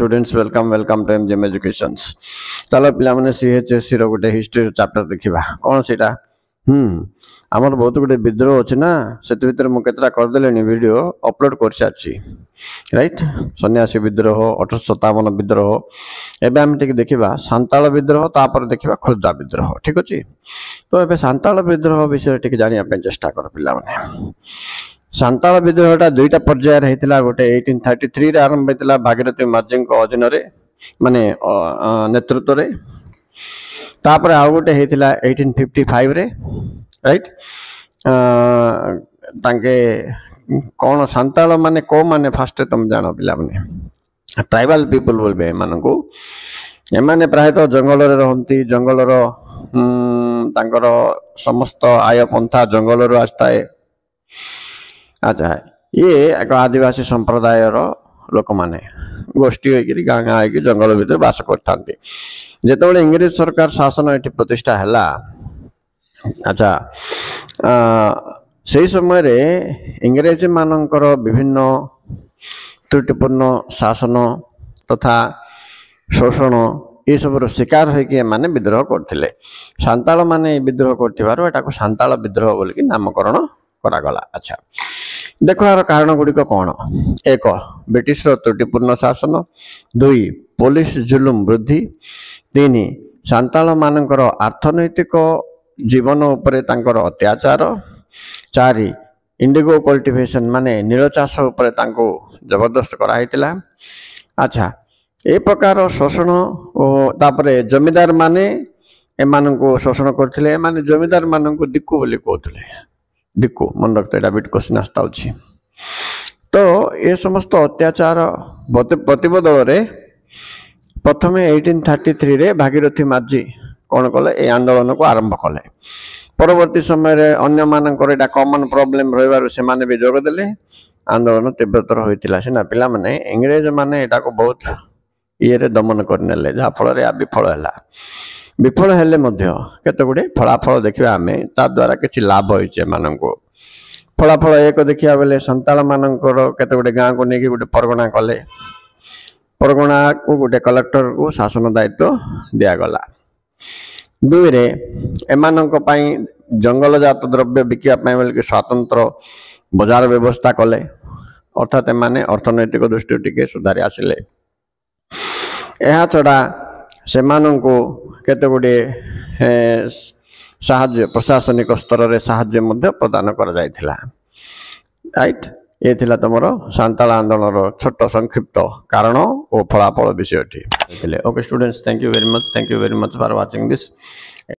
Students welcome to MJM educations. चलो पिला माने सीएचएससी रो गोटे हिस्ट्री चैप्टर देखिबा कोन सेटा। हमर बहुत गुटे विद्रोह अछि ना, सेत भीतर मु केतरा कर देलेनी वीडियो अपलोड कर साची, राइट। सन्यासी विद्रोह, 1857 विद्रोह। एबे हम टिक देखिबा सांताल विद्रोह, तापर देखिबा खुर्दा विद्रोह, ठीक अछि। तो एबे सांताल विद्रोह विषय टिक जानिया पे चेष्टा कर पिला माने। सांताल विद्रोहटा दुईटा पर्याय रहितला, गोटे 1833 रे आरंभ होइतला भागीरथी मार्जी को अधीन रे माने नेतृत्व रे, तापर आ गोटे हेतिला 1855 रे, राइट। तांके कोन सांताल माने को माने फास्ट तुम जानो पिला माने ट्राइबल पीपल बोलबे मानकू। एमाने प्राय तो जंगल रे रहंती, जंगल रो तांकर समस्त आय पंथा जंगल रो आस्ताए। अच्छा, ये एक आदिवासी संप्रदाय लोक माने गोष्ठी होगी गाँ गाँ होगी जंगल भीतर बास करते जिते इंग्रेज सरकार शासन ये प्रतिष्ठा है। अच्छा, से समय रे इंग्रेज मानकर विभिन्न त्रुटिपूर्ण शासन तथा शोषण ये सब शिकार होके माने विद्रोह करथिले। सांताल माने विद्रोह करथिबारो एटाको सांताल विद्रोह बोल के नामकरण करागला। अच्छा, देखो यार कारण गुड़िक कौन। एक, ब्रिटिश त्रुटिपूर्ण शासन। 2, पुलिस जुलुम वृद्धि। 3, सांताल मानकर अर्थनैतिक जीवन उपरे तांकर अत्याचार। 4, इंडिगो कल्टिवेशन माने नील चाष उपरे तांको जबरदस्त कराइतिला। अच्छा, ए प्रकार शोषण तापरे जमीदार माने एमाननको शोषण करथिले। माने जमीदार माननको दिक्कु बोली कहथिले, दिक्कु मन रखते एटा बिट क्वेश्चन आस्ता अछि। तो ये समस्त अत्याचार प्रतिबदल रे प्रथमे 1833 रे भागीरथी मार्जी कौन कले ए आंदोलन को आरंभ कले। परवर्ती समय रे अन्य मानकर एटा कॉमन प्रॉब्लम रहिबार से माने भी जोग देले। आंदोलन तीव्रतर होइतिला सिना पिला माने इंग्रेज माने एटा को बहुत ये रे दमन करनेले, जहा फल रे आ विफल हैला। विफल हेले मध्य केते गुडे फलाफल देखिबा हमें ता द्वारा किछि लाभ होइचे माननको। फलाफल एक देखिया बेले संताल मानकर केते गुडे गाँ को नेकी गुडे परगणा कले। परगणा को गुडे कलेक्टर को शासन दायित्व दिया गला। 2 रे एमाननको पई जंगल जात द्रव्य बिकिया पई बेले कि स्वतंत्र बाजार व्यवस्था कले, अर्थात एमाने अर्थनैतिक दृष्टि टिके सुधारी आसिले। एहा छडा सेमाननको केते गुडे साहाय्य प्रशासनिक स्तर रे साहाय्य मध्य प्रदान कर जायथिला, राइट। ये थिला तमरो सांताल आंदोलन रो छोट संक्षिप्त कारण और फलाफल विषयटी। Okay students, thank you very much for watching this.